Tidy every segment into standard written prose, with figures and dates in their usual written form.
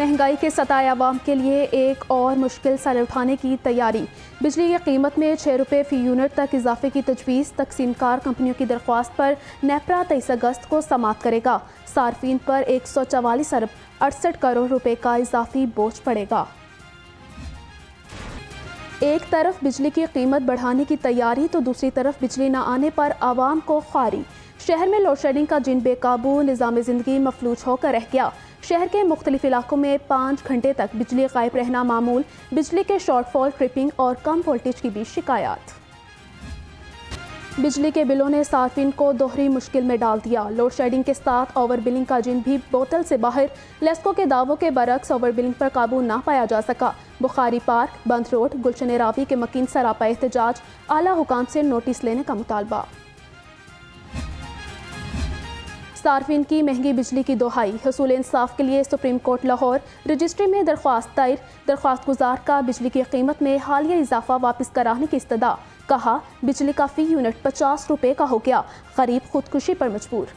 महंगाई के सताए अवाम के लिए एक और मुश्किल सर उठाने की तैयारी। बिजली की कीमत में 6 रुपये फ़ी यूनिट तक इजाफे की तजवीज़। तकसीमकार कंपनियों की दरख्वास्त पर नेपरा 23 अगस्त को समाअत करेगा। सार्फिन पर 144 अरब 68 करोड़ रुपए का इजाफी बोझ पड़ेगा। एक तरफ बिजली की कीमत बढ़ाने की तैयारी तो दूसरी तरफ बिजली न आने पर आवाम को ख्वारी। शहर में लोड शेडिंग का जिन बेकाबू, निज़ाम ज़िंदगी मफलूज होकर रह गया। शहर के मुख्तलिफ इलाकों में 5 घंटे तक बिजली गायब रहना मामूल। बिजली के शॉर्टफॉल, ट्रिपिंग और कम वोल्टेज की भी शिकायत। बिजली के बिलों ने सार्फिन को दोहरी मुश्किल में डाल दिया। लोड शेडिंग के साथ ओवर बिलिंग का जिन भी बोतल से बाहर। लेस्को के दावों के बरक्स ओवर बिलिंग पर काबू ना पाया जा सका। बुखारी पार्क, बंद रोड, गुलशन रावी के मकीन सरापा एहतजाज। आला हुकाम से नोटिस लेने का मुतालबा। सार्फिन की महंगी बिजली की दोहाई। हसूल इंसाफ के लिए सुप्रीम कोर्ट लाहौर। रजिस्ट्री में दरख्वास्त दायर। दरख्वास्त गुजार का बिजली की कीमत में हालिया इजाफा वापस कराने की इस्तदा। कहा बिजली का फ़ी यूनिट 50 रुपये का हो गया। गरीब खुदकुशी पर मजबूर।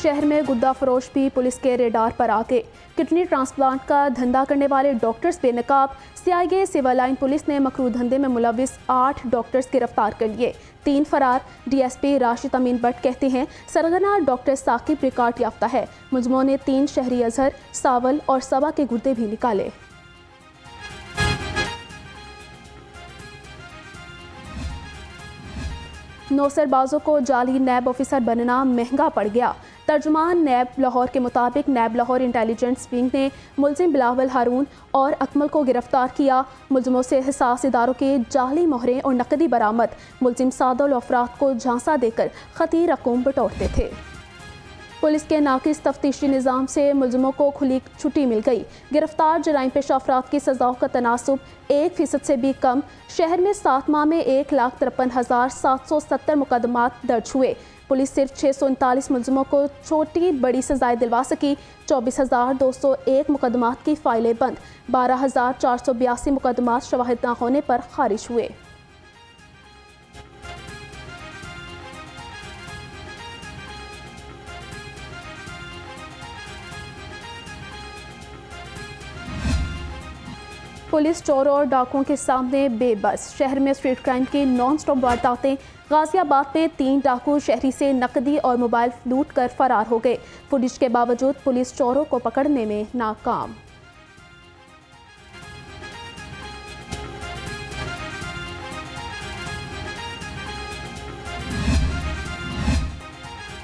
शहर में गुद्दा फरोश भी पुलिस के रेडार पर आ गए। किडनी ट्रांसप्लांट का धंधा करने वाले डॉक्टर्स बेनकाब। सीआईए सिविल लाइन पुलिस ने मकरू धंधे में मुलविस 8 डॉक्टर्स गिरफ्तार कर लिए। 3 फरार। डीएसपी राशिद अमीन भट्ट कहते हैं सरगना डॉक्टर साकिब रिकॉर्ड याफ्ता है। मुजरिमों ने 3 शहरी अजहर, सावल और सबा के गुर्दे भी निकाले। नौसरबाजों को जाली नैब ऑफिसर बनना महंगा पड़ गया। तर्जुमान नैब लाहौर के मुताबिक नैब लाहौर इंटेलिजेंस विंग ने मुलजिम बिलावल हारून और अकमल को गिरफ्तार किया। मुलजिमों से हिसास इदारों के जाली मोहरें और नकदी बरामद। मुलजिम सादुल अफराद को झांसा देकर खती रकूम बटोरते थे। पुलिस के नाकिस तफ्तीशी निज़ाम से मुलजिमों को खुली छुट्टी मिल गई। गिरफ्तार जराइम पेशा अफराद की सज़ाओं का तनासुब 1% से भी कम। शहर में 7 माह में 1,53,770 मुकदमात दर्ज हुए। पुलिस सिर्फ 639 मुलजिमों को छोटी बड़ी सजाएं दिलवा सकी। 24,201 मुकदमात की फाइलें बंद। 12,482 मुकदमात शवाहिद न होने पर खारिज हुए। पुलिस चोरों और डाकुओं के सामने बेबस। शहर में स्ट्रीट क्राइम की नॉन स्टॉप वारदातें। गाजियाबाद में 3 डाकू शहरी से नकदी और मोबाइल लूट कर फरार हो गए। फुटेज के बावजूद पुलिस चोरों को पकड़ने में नाकाम।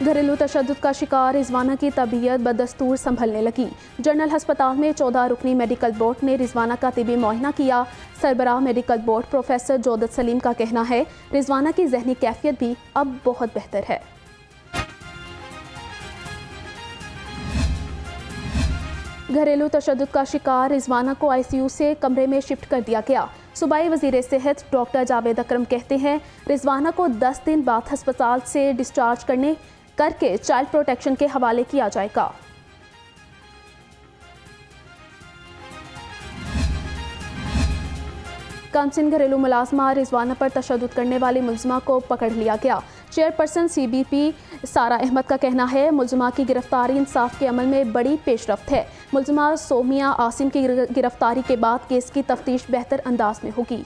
घरेलू तशद्दुद का शिकार रिजवाना की तबीयत बदस्तूर संभलने लगी। जनरल हस्पताल में 14 रुकनी मेडिकल बोर्ड ने रिजवाना का तिबी मुआयना किया। सरबराह मेडिकल बोर्ड प्रोफेसर जोदत सलीम का कहना है रिजवाना की जहनी कैफियत भी अब बहुत बेहतर है। घरेलू तशद्दुद का शिकार रिजवाना को आईसीयू से कमरे में शिफ्ट कर दिया गया। सूबाई वज़ीर सेहत डॉक्टर जावेद अकरम कहते हैं रिजवाना को 10 दिन बाद अस्पताल से डिस्चार्ज करके चाइल्ड प्रोटेक्शन के हवाले किया जाएगा। कमसिन घरेलू मुलाजमा रिजवाना पर तशद्दुद करने वाली मुलजिमा को पकड़ लिया गया। चेयरपर्सन सीबीपी सारा अहमद का कहना है मुलजिमा की गिरफ्तारी इंसाफ के अमल में बड़ी पेशरफ्त है। मुलजिमा सोमिया आसिम की गिरफ्तारी के बाद केस की तफ्तीश बेहतर अंदाज में होगी।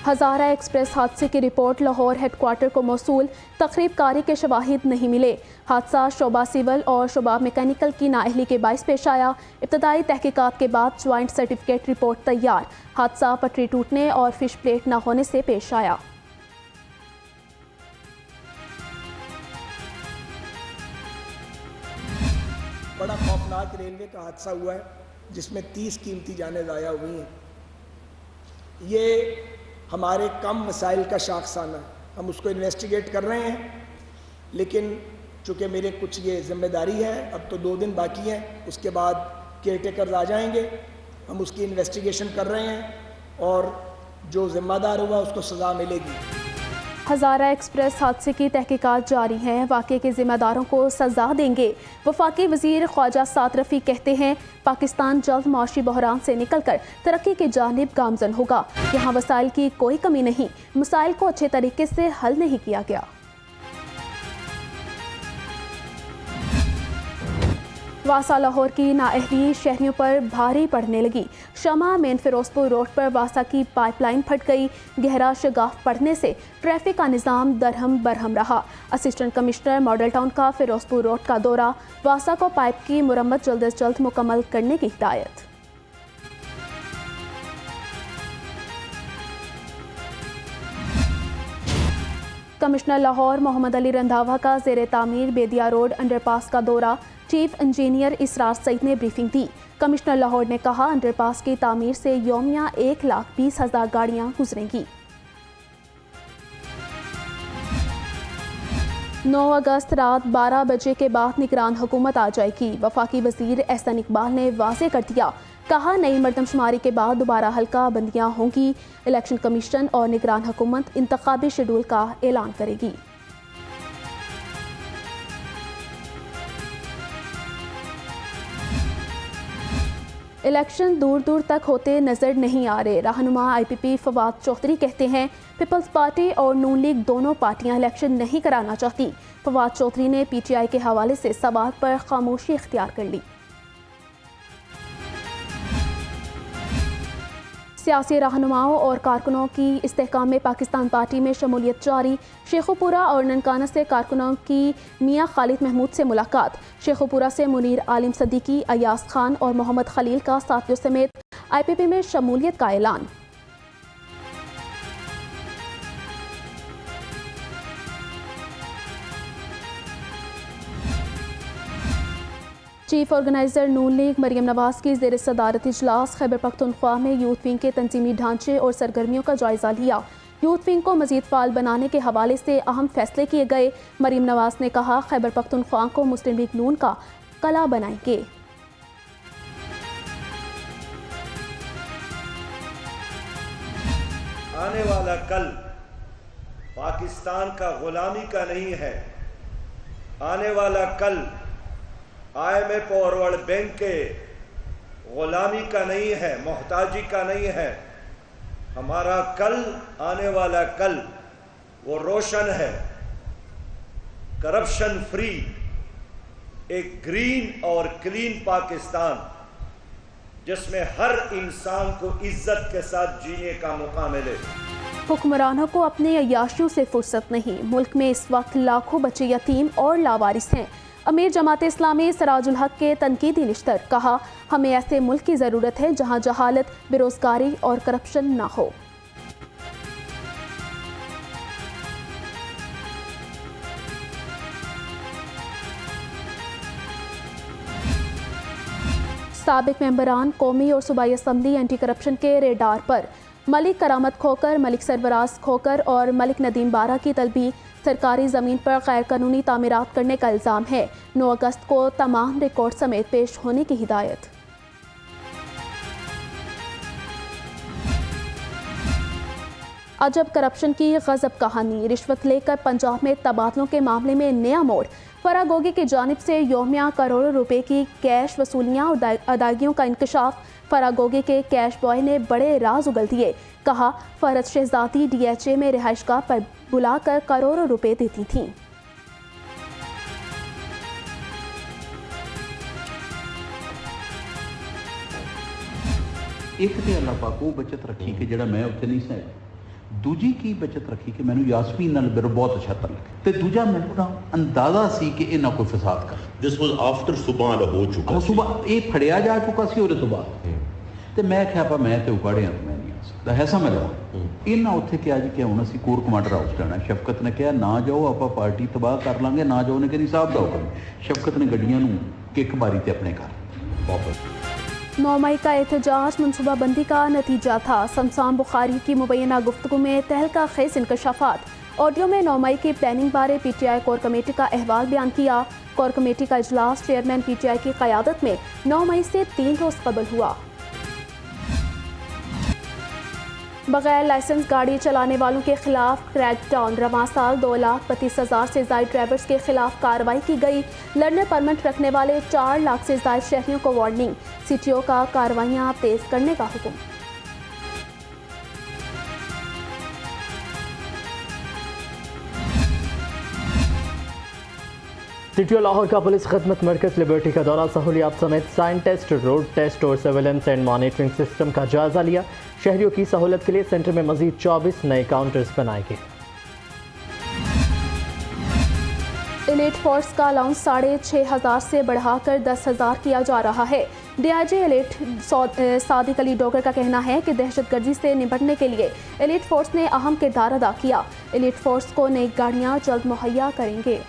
हज़ारा एक्सप्रेस हादसे की रिपोर्ट लाहौर हेडक्वार्टर को मौसूल। तकरीब कारी के शवाहिद नहीं मिले। हादसा शोबा सिविल और शोबा मैकेनिकल की नाअहली के बाइस पेश आया। इब्तदाई तहकीकात के बाद ज्वाइंट सर्टिफिकेट रिपोर्ट तैयार। हादसा पटरी टूटने और फिश प्लेट न होने से पेश आया। बड़ा खौफनाक रेलवे का हादसा हुआ है जिसमें 30 कीमती जानें ज़ाया हुई हैं। ये हमारे कम मसाइल का शाखसाना है। हम उसको इन्वेस्टिगेट कर रहे हैं, लेकिन चूँकि मेरे कुछ ये जिम्मेदारी है, अब तो 2 दिन बाकी हैं, उसके बाद केयरटेकर्स आ जाएंगे। हम उसकी इन्वेस्टिगेशन कर रहे हैं और जो जिम्मेदार हुआ उसको सज़ा मिलेगी। हज़ारा एक्सप्रेस हादसे की तहकीकात जारी हैं। वाक़े के ज़िम्मेदारों को सज़ा देंगे। वफाकी वज़ीर ख्वाजा साद रफ़ी कहते हैं पाकिस्तान जल्द माशी बहरान से निकलकर तरक्की की जानिब गामज़न होगा। यहाँ वसाइल की कोई कमी नहीं, मसाइल को अच्छे तरीके से हल नहीं किया गया। वासा लाहौर की नाअहली शहरियों पर भारी पड़ने लगी। शमा मेन फिरोजपुर रोड पर वासा की पाइपलाइन फट गई। गहरा शगाफ पड़ने से ट्रैफिक का निज़ाम दरहम बरहम रहा। असिस्टेंट कमिश्नर मॉडल टाउन का फिरोजपुर रोड का दौरा। वासा को पाइप की मुरम्मत जल्द अज जल्द मुकम्मल करने की हिदायत। कमिश्नर लाहौर मोहम्मद अली रंधावा का ज़ेरे तामीर बेदिया रोड अंडरपास का दौरा। चीफ इंजीनियर इसरार सईद ने ब्रीफिंग दी। कमिश्नर लाहौर ने कहा अंडरपास की तामीर से यौमिया 1,20,000 गाड़ियां गुजरेंगी। 9 अगस्त रात 12 बजे के बाद निगरान हुकूमत आ जाएगी। वफाकी वजीर एहसन इकबाल ने वाज़े कर दिया। कहा नई मरदमशुमारी के बाद दोबारा हल्का बंदियां होंगी। इलेक्शन कमीशन और निगरान हुकूमत इंतखाबी शेड्यूल का ऐलान करेगी। इलेक्शन दूर दूर तक होते नजर नहीं आ रहे। रहनुमा IPP फवाद चौधरी कहते हैं पीपल्स पार्टी और नून लीग दोनों पार्टियां इलेक्शन नहीं कराना चाहती। फवाद चौधरी ने PTI के हवाले से सवाल पर खामोशी इख्तियार कर ली। सियासी रहनुमाओं और कारकुनों की इस्तेहकाम में पाकिस्तान पार्टी में शमूलियत जारी। शेखुपुरा और ननकाना से कारकुनों की मियां खालिद महमूद से मुलाकात। शेखुपुरा से मुनीर आलिम सदीकी, अयास खान और मोहम्मद खलील का साथियों समेत IPP में शमूलियत का ऐलान। चीफ ऑर्गेनाइजर नून लीग मरियम नवाज की ज़ेर सदारत इजलास। खैबर पख्तूनख्वा में यूथ विंग के तंजीमी ढांचे और सरगर्मियों का जायजा लिया। यूथ विंग को मजीद फाल बनाने के हवाले से अहम फैसले किए गए। मरियम नवाज ने कहा खैबर पख्तूनख्वा को मुस्लिम लीग नून का कला बनाएंगे। आने वाला कल पाकिस्तान का गुलामी का नहीं है। आने वाला कल IMF और वर्ल्ड बैंक के गुलामी का नहीं है, मोहताजी का नहीं है। हमारा कल, आने वाला कल वो रोशन है, करप्शन फ्री, एक ग्रीन और क्लीन पाकिस्तान जिसमें हर इंसान को इज्जत के साथ जीने का मौका मिले। हुक्मरानों को अपने अय्याशियों से फुर्सत नहीं। मुल्क में इस वक्त लाखों बच्चे यतीम और लावारिस हैं। अमीर जमात इस्लामी सराजुल हक के तनकीदी निश्तर। कहा हमें ऐसे मुल्क की ज़रूरत है जहाँ जहालत, बेरोजगारी और करप्शन ना हो। साबिक मेंबरान कौमी और सूबाई असम्बली एंटी करप्शन के रेडार पर। मलिक करामत खोकर, मलिक सरवराज खोकर और मलिक नदीम बारा की तलबी। सरकारी ज़मीन पर गैर कानूनी तामीरात करने का इल्ज़ाम है। 9 अगस्त को तमाम रिकॉर्ड समेत पेश होने की हिदायत। अजब करप्शन की गजब कहानी। रिश्वत लेकर पंजाब में तबादलों के मामले में नया मोड़। फरागोगी की जानिब से यौमिया करोड़ों रुपए की कैश वसूलियाँ और अदायगियों का इंकशाफ। फरागोगी के कैश बॉय ने बड़े राज उगल दिए। कहा फरत शहजादी DHA में रिहाइशगाह पर बुलाकर करोड़ों रुपए देती थीं। एक तो अल्लाह पाक वो बचत रखी कि जड़ा मैं उत्थे नहीं सा। दूजी की बचत रखी कि मैनू यासमीन नाल मेरा बहुत अच्छा तलक ते दूजा मैनू ना अंदाजा सी कि इन्ना कोई फसाद कर। दिस वाज आफ्टर सुबह हो चुका सी। सुबह ये फड़िया जा चुका सी और तो बाद ते मैं क्या पा मैं तो उगाड़िया तो मैं नहीं आ सकता ऐसा मैं लवा। इन्ना उत्थे क्या जी कि हुण असीं कोर कमांडर हाउस जाना। शफकत ने कहा ना जाओ आप पार्टी तबाह कर लांगे, ना जाओ ने कही साहब दा हुक्म। शफकत ने गड्डियां नूं किक मारी ते अपने घर वापस। 9 मई का एहतजाज मनसूबाबंदी का नतीजा था। समसाम बुखारी की मुबैना गुफ्तगू में तहलका खेज इंकशाफात। ऑडियो में 9 मई की प्लानिंग बारे PTI कोर कमेटी का अहवाल बयान किया। कोर कमेटी का इजलास चेयरमैन PTI की क़यादत में 9 मई से 3 रोज़ कबल हुआ। बगैर लाइसेंस गाड़ी चलाने वालों के खिलाफ क्रैकडाउन। रवां साल 2,32,000 से ज़ायद ड्राइवर्स के खिलाफ कार्रवाई की गई। लर्नर परमिट रखने वाले 4 लाख से ज़ायद शहरियों को वार्निंग। CTO का कार्रवाइयाँ तेज करने का हुक्म। सिटी लाहौर का पुलिस खदमत मरकज़ लिबर्टी का दौरा सहूलियात समेत साइन टेस्ट, रोड टेस्ट और सर्वेलेंस एंड मॉनिटरिंग सिस्टम का जायजा लिया। शहरियों की सहूलत के लिए सेंटर में मजीद 24 नए काउंटर्स बनाए गए। एलीट फोर्स का अलाउंस 6,500 से बढ़ाकर 10,000 किया जा रहा है। DIG एलीट सादिक अली डोगर का कहना है कि दहशतगर्दी से निपटने के लिए एलीट फोर्स ने अहम किरदार अदा किया। एलीट फोर्स को नई गाड़ियां जल्द मुहैया करेंगे।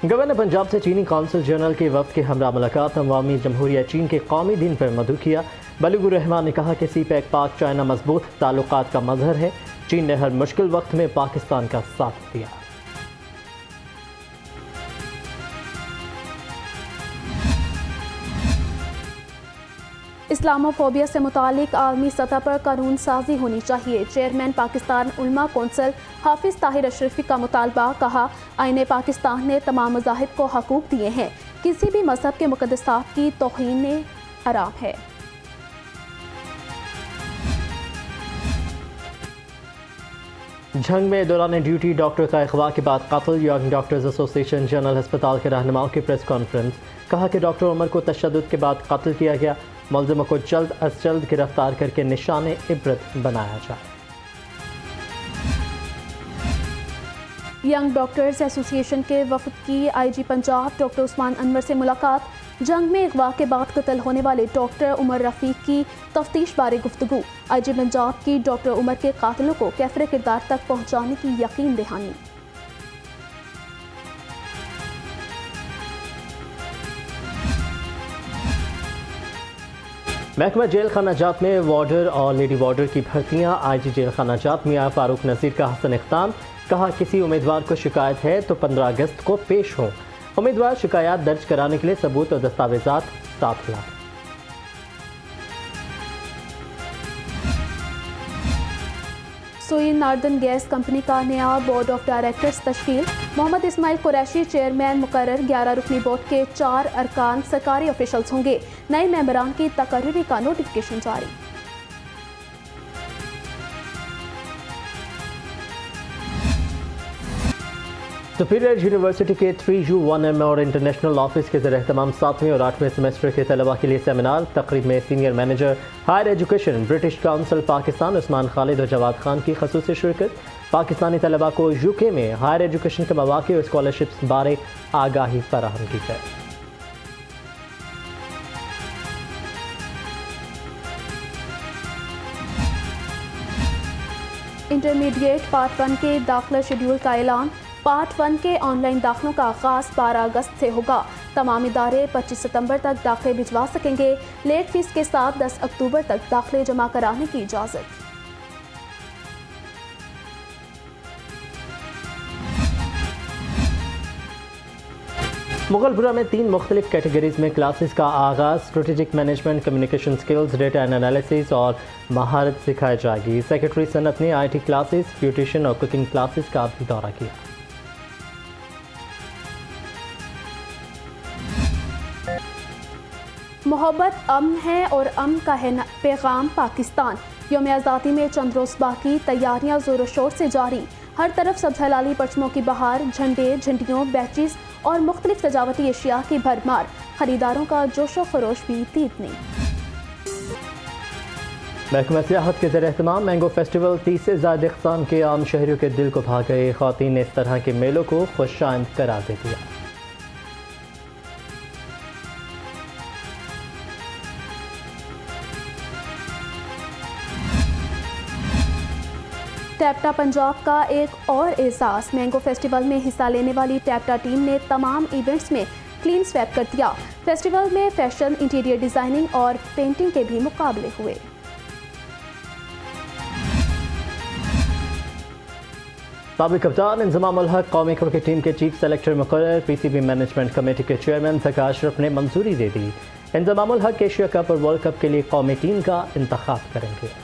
गवर्नर पंजाब से चीनी कौंसल जनरल के वफ्द के हमरा मुलाकात। अवामी जमहूरिया चीन के कौमी दिन पर मदु किया। बलूगुर रहमान ने कहा कि CPEC पाक चाइना मजबूत ताल्लुकात का मजहर है। चीन ने हर मुश्किल वक्त में पाकिस्तान का साथ दिया। इस्लामोफोबिया से मुतालिक आलमी सतह पर कानून साजी होनी चाहिए। चेयरमैन पाकिस्तान उलमा कौंसिल हाफिज ताहिर अशरफी का मुतालबा। कहा, आईने पाकिस्तान ने तमाम मज़ाहिब को हकूक़ दिए हैं। किसी भी मज़हब के मुक़द्दसात की तौहीन हराम है। झंग में दौरान ड्यूटी डॉक्टर का अगवा के बाद कत्ल। यंग डॉक्टर्स एसोसिएशन जनरल अस्पताल के रहनुमाओं की प्रेस कॉन्फ्रेंस। कहा कि डॉक्टर उमर को तशद्दुद के बाद कत्ल किया गया। मुलज़िमों को जल्द अज जल्द गिरफ्तार करके निशाने इबरत बनाया जाए। यंग डॉक्टर्स एसोसिएशन के वफद की IG पंजाब डॉक्टर उस्मान अनवर से मुलाकात। जंग में अगवा के बाद कत्ल होने वाले डॉक्टर उमर रफ़ीक की तफ्तीश बारे गुफ्तगू। IG पंजाब की डॉक्टर उमर के कातिलों को कैफरे किरदार तक पहुँचाने की यकीन दहानी। महकमा जेल खाना जात में वार्डर और लेडी वार्डर की भर्तियां। IG जेल खाना जात मियां फारूक नज़ीर का हसन इख्ताम। कहा, किसी उम्मीदवार को शिकायत है तो 15 अगस्त को पेश हो। उम्मीदवार शिकायत दर्ज कराने के लिए सबूत और दस्तावेजात साथ लाए। सोई नार्दन गैस कंपनी का नया बोर्ड ऑफ डायरेक्टर्स तश्कील। मोहम्मद इस्माइल कुरैशी चेयरमैन मुकर्रर। 11 रुकनी बोर्ड के 4 अरकान सरकारी ऑफिशल्स होंगे। नए मेंबरान की तकर्री का नोटिफिकेशन जारी। सुपीरियर यूनिवर्सिटी के 3U1M और इंटरनेशनल ऑफिस के ज़रिए तमाम 7वें और 8वें सेमेस्टर के तलबा के लिए सेमिनार। तकरीब में senior manager hire education British council Pakistan Usman Khalid और जवाद खान की खसूसी शिरकत। पाकिस्तानी तलबा को UK में हायर एजुकेशन के मौक़े और स्कॉलरशिप्स बारे आगाही फराहम की जाए। इंटरमीडिएट पार्ट 1 के दाखिला शेड्यूल का ऐलान। पार्ट 1 के ऑनलाइन दाखिलों का आगाज़ 12 अगस्त से होगा। तमाम इदारे 25 सितंबर तक दाखिले भिजवा सकेंगे। लेट फीस के साथ 10 अक्टूबर तक दाखिले जमा कराने की इजाज़त। मुगलपुरा में 3 मुख्तलिफ कैटेगरीज में क्लासेस का आगाज़। Strategic management, communication skills, data and analysis और महारत सिखाई जाएगी। सेक्रेटरी सनत ने IT क्लासेस, ब्यूटिशियन और कुकिंग क्लासेस का भी दौरा किया। मोहब्बत अमन है और अमन का है पैगाम पाकिस्तान। यौम आज़ादी में चंद रोज़ बाकी, तैयारियां जोरों शोर से जारी। हर तरफ सब्ज़ हलाली परचमों की बहार। झंडे, झंडियों, बैचेस और मुख्तलिफ सजावटी अशिया की भरमार। खरीदारों का जोशो खरोश भी तीत नहीं। महकमा सियाहत के ज़रिए एहतमाम मैंगो फेस्टिवल 30 से ज़्यादा अक़साम के आम शहरियों के दिल को भा गए। ख़वातीन ने इस तरह के मेलों को खुशाइंद करार दे दिया। टैप्टा पंजाब का एक और एहसास। मैंगो फेस्टिवल में हिस्सा लेने वाली टैप्टा टीम ने तमाम इवेंट्स में क्लीन स्वैप कर दिया। फेस्टिवल में फैशन, इंटीरियर डिज़ाइनिंग और पेंटिंग के भी मुकाबले हुए। साबिक़ कप्तान इंज़माम उल हक कौमी क्रिकेट टीम के चीफ सेलेक्टर मुकर्रर। PCB मैनेजमेंट कमेटी के चेयरमैन ज़का अशरफ ने मंजूरी दे दी। इंज़माम उल हक एशिया कप और वर्ल्ड कप के लिए कौमी टीम का इंतखाब करेंगे।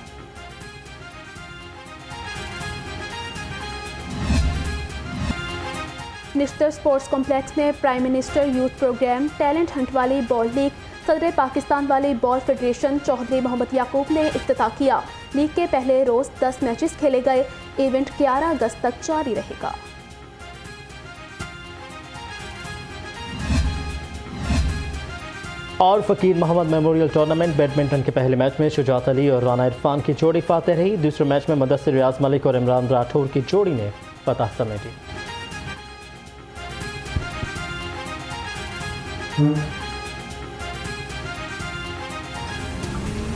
निश्तर स्पोर्ट्स कॉम्प्लेक्स में prime minister youth program, talent hunt वाली बॉल लीग, सदर पाकिस्तान वॉलीबॉल फेडरेशन चौधरी मोहम्मद याकूब ने इफ्तिताह किया। लीग के पहले रोज 10 मैचेस खेले गए। इवेंट 11 अगस्त तक जारी रहेगा। और फ़कीर मोहम्मद मेमोरियल टूर्नामेंट बैडमिंटन के पहले मैच में शुजात अली और राना इरफान की जोड़ी फातेह रही। दूसरे मैच में मुदस्सिर रियाज मलिक और इमरान राठौर की जोड़ी ने फतह समेटी।